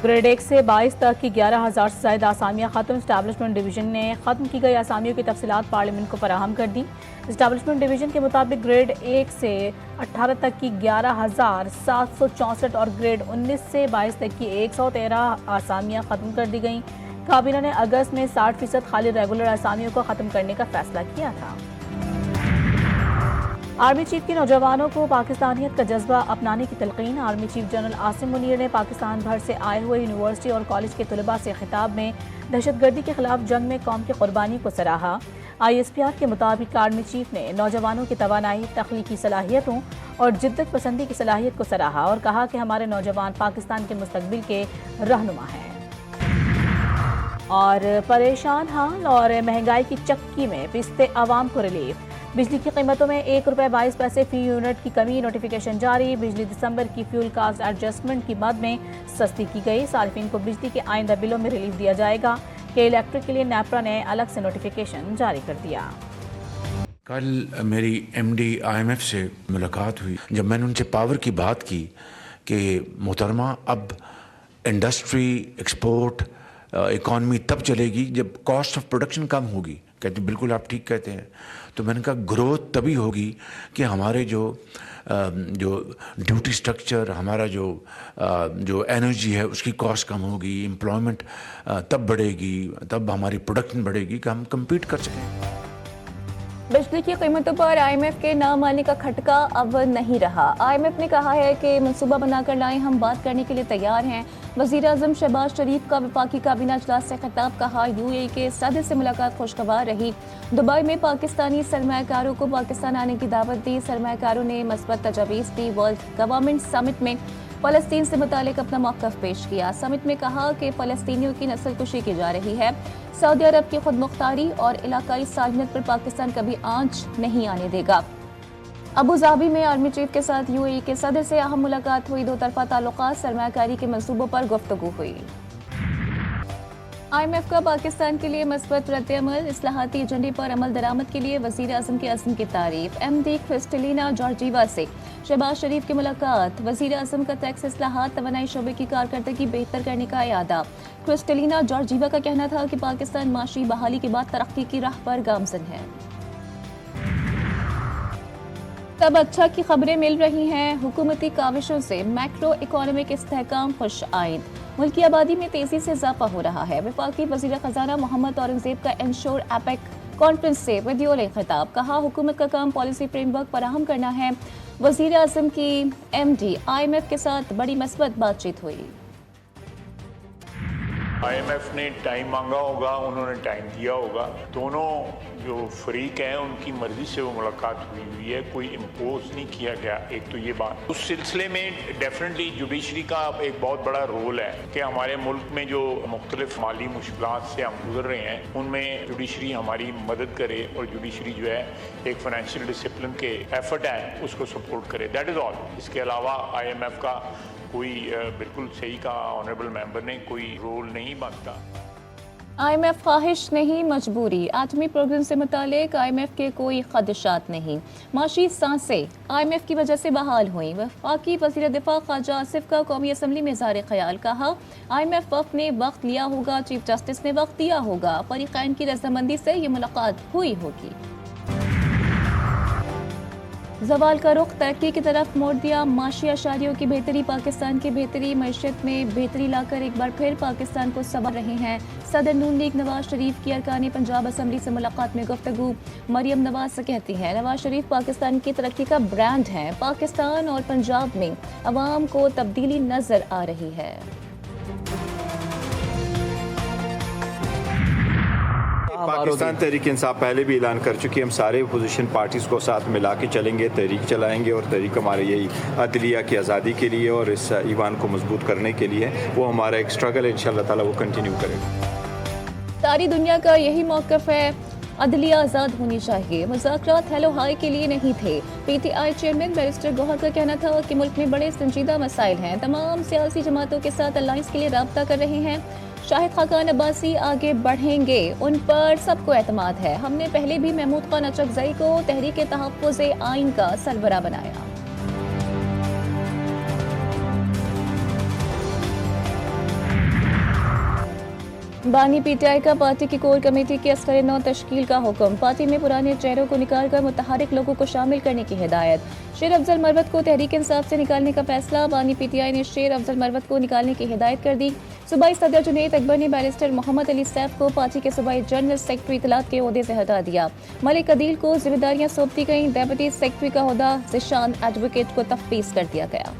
Grade 1 से 22 तक की 11,000 से ज़्यादा आसामियाँ ख़त्म। इस्टेब्लिशमेंट डिवीज़न ने ख़त्म की गई आसामियों की तफसीलात पार्लियामेंट को फराहम कर दी। इस्टेब्लिशमेंट डिवीज़न के मुताबिक ग्रेड 1 से 18 तक की 11,764 और ग्रेड 19 से 22 तक की 113 आसामियाँ ख़त्म कर दी गईं। काबीना ने अगस्त में 60% खाली रेगुलर आसामियों को ख़त्म करने का फैसला किया था। आर्मी चीफ की नौजवानों को पाकिस्तानियत का जज्बा अपनाने की तलकीन। Army chief general Asim Munir ने पाकिस्तान भर से आए हुए यूनिवर्सिटी और कॉलेज के तलबा से खिताब में दहशतगर्दी के खिलाफ जंग में कौम की कुर्बानी को सराहा। ISPR के मुताबिक आर्मी चीफ ने नौजवानों की तवानाई, तख्लीकी सलाहियतों और जिद्दत पसंदी की सलाहियत को सराहा और कहा कि हमारे नौजवान पाकिस्तान के मुस्तकबिल के रहनुमा हैं। और परेशान हाल और महंगाई की चक्की में पिसते आवाम को रिलीफ। बिजली की कीमतों में ₹1.22 फी यूनिट की कमी, नोटिफिकेशन जारी। बिजली दिसंबर की फ्यूल कास्ट एडजस्टमेंट की मद में सस्ती की गई। सार्फिन को बिजली के आइंदा बिलों में रिलीफ दिया जाएगा। के इलेक्ट्रिक के लिए नेपरा ने अलग से नोटिफिकेशन जारी कर दिया। कल मेरी MD IMF से मुलाकात हुई। जब मैंने उनसे पावर की बात की कि मोहतरमा अब इंडस्ट्री, एक्सपोर्ट, इकॉनमी तब चलेगी जब कॉस्ट ऑफ प्रोडक्शन कम होगी। कहते बिल्कुल आप ठीक कहते हैं। तो मैंने कहा ग्रोथ तभी होगी कि हमारे जो ड्यूटी स्ट्रक्चर, हमारा जो एनर्जी है उसकी कॉस्ट कम होगी, एम्प्लॉयमेंट तब बढ़ेगी, तब हमारी प्रोडक्शन बढ़ेगी कि हम कम्पीट कर सकें। बिजली की कीमतों पर IMF के न मानने का खटका अब नहीं रहा। IMF ने कहा है कि मंसूबा बनाकर लाएं, हम बात करने के लिए तैयार हैं। वज़ीर आज़म शहबाज शरीफ का वफाकी काबीना इजलास से खिताब, कहा UAE के सदर से मुलाकात खुशगवार रही। दुबई में पाकिस्तानी सरमायाकारों को पाकिस्तान आने की दावत दी। सरमायाकारों ने मस्बत तजावीज़ दी। वर्ल्ड गवर्नमेंट समिट में फ़लस्तीन से मुतालिक अपना मौक़िफ़ पेश किया। समिट में कहा कि फ़लस्तीनियों की नस्लकुशी की जा रही है। सऊदी अरब की खुद मुख्तारी और इलाकाई सालमियत पर पाकिस्तान कभी आंच नहीं आने देगा। अबू धाबी में आर्मी चीफ के साथ UAE के सदर से अहम मुलाकात हुई। दो तरफा ताल्लुकात, सरमायाकारी के मंसूबों पर गुफ्तगू हुई। IMF का पाकिस्तान के लिए मस्बत रद्द-ए-अमल, इस्लाहाती एजेंडे पर अमल दरामद के लिए वज़ीर आज़म के अज़्म की तारीफ। MD क्रिस्टलिना जॉर्जीवा से शहबाज शरीफ की मुलाकात। वज़ीर आज़म का टैक्स इस्लाहात, तवानाई शोबे की कारकर्दगी बेहतर करने का इरादा। क्रिस्टलिना जॉर्जीवा का कहना था कि पाकिस्तान माशी बहाली के बाद तरक्की की राह पर गामज़न है। तब अच्छा की खबरें मिल रही हैं। हुकूमती काविशों से मैक्रो इकोनॉमिक इस्तेहकाम खुश आइंद। मुल्क की आबादी में तेजी से इजाफा हो रहा है। वफाकी वज़ीर ख़जाना मोहम्मद औरंगज़ेब का एनशोर एपेक कॉन्फ्रेंस से वीडियो ले खिताब, कहा हुकूमत का काम पॉलिसी फ्रेमवर्क फराहम करना है। वज़ीर आज़म की MD IMF के साथ बड़ी मस्बत बातचीत हुई। IMF ने टाइम मांगा होगा, उन्होंने टाइम दिया होगा। दोनों जो फरीक हैं उनकी मर्जी से वो मुलाकात हुई है, कोई इम्पोज नहीं किया गया। एक तो ये बात, उस सिलसिले में डेफिनेटली जुडिशरी का एक बहुत बड़ा रोल है कि हमारे मुल्क में जो मुख्तलिफ माली मुश्किलात से हम गुजर रहे हैं उनमें जुडिशरी हमारी मदद करे और जुडिशरी जो है एक फाइनेंशियल डिसिप्लिन के एफर्ट है उसको सपोर्ट करे। That is all. इसके अलावा IMF का कोई बिल्कुल सही कहा ऑनरेबल मेंबर ने, कोई रोल नहीं बनता। IMF ख्वाहिश नहीं मजबूरी। आटमी प्रोग्राम से मुतालिक IMF के कोई खदशात नहीं। माशी सांसें IMF की वजह से बहाल हुई। वफाकी वज़ीर दिफा ख्वाजा आसिफ का कौमी असम्बली में इज़हार ख्याल, कहा IMF वफ़द ने वक्त लिया होगा, चीफ जस्टिस ने वक्त दिया होगा, फरीक़ैन की रजामंदी से ये मुलाकात हुई होगी। जवाल का रुख तरक्की की तरफ मोड़ दिया। माशी अशारियों की बेहतरी, पाकिस्तान की बेहतरी, मईशत में बेहतरी लाकर एक बार फिर पाकिस्तान को संवार रहे हैं। सदर नून लीग नवाज शरीफ की अरकान पंजाब असम्बली से मुलाकात में गुफ्तगू। मरियम नवाज से कहती हैं नवाज शरीफ पाकिस्तान की तरक्की का ब्रांड है। पाकिस्तान और पंजाब में अवाम को तब्दीली नजर आ रही है। पाकिस्तान तहरीक इंसाफ पहले भी ऐलान कर चुकी है, हम सारे अपोजिशन पार्टीज़ को साथ मिला के चलेंगे, तहरीक चलाएंगे और तहरीक हमारे यही अदलिया की आज़ादी के लिए और इस ईवान को मजबूत करने के लिए वो हमारा एक स्ट्रगल है। इंशाअल्लाह ताला वो कंटिन्यू करेगा। सारी दुनिया का यही मौक़िफ़ है, अदलिया आज़ाद होनी चाहिए। मुज़ाकरात हेलो हाई के लिए नहीं थे। PTI चेयरमैन बैरिस्टर गौहर का कहना था कि मुल्क में बड़े संजीदा मसाइल हैं, तमाम सियासी जमातों के साथ अलायंस के लिए राब्ता कर रहे हैं। शाहिद खाकान अब्बासी आगे बढ़ेंगे, उन पर सबको एतमाद है। हमने पहले भी महमूद खान अचकज़ई को तहरीक तहफ़्फ़ुज़ आइन का सरबराह बनाया। बानी पीटीआई का पार्टी की कोर कमेटी की अस्कर नौ तश्कील का हुक्म। पार्टी में पुराने चेहरों को निकालकर मुतहरिक लोगों को शामिल करने की हिदायत। शेर अफजल मरवत को तहरीक इंसाफ से निकालने का फैसला। बानी पीटीआई ने शेर अफजल मरवत को निकालने की हिदायत कर दी। सूबाई सदर जुनैद अकबर ने बैरिस्टर मोहम्मद अली सैफ को पार्टी के सूबाई जनरल सेक्रेटरी इतलात के ओहदे से हटा दिया। मलिक अदील को जिम्मेदारियां सौंप दी गईं। डेप्यूटी सेक्रेटरी का ओहदा ज़िशान एडवोकेट को तफवीज़ कर दिया गया।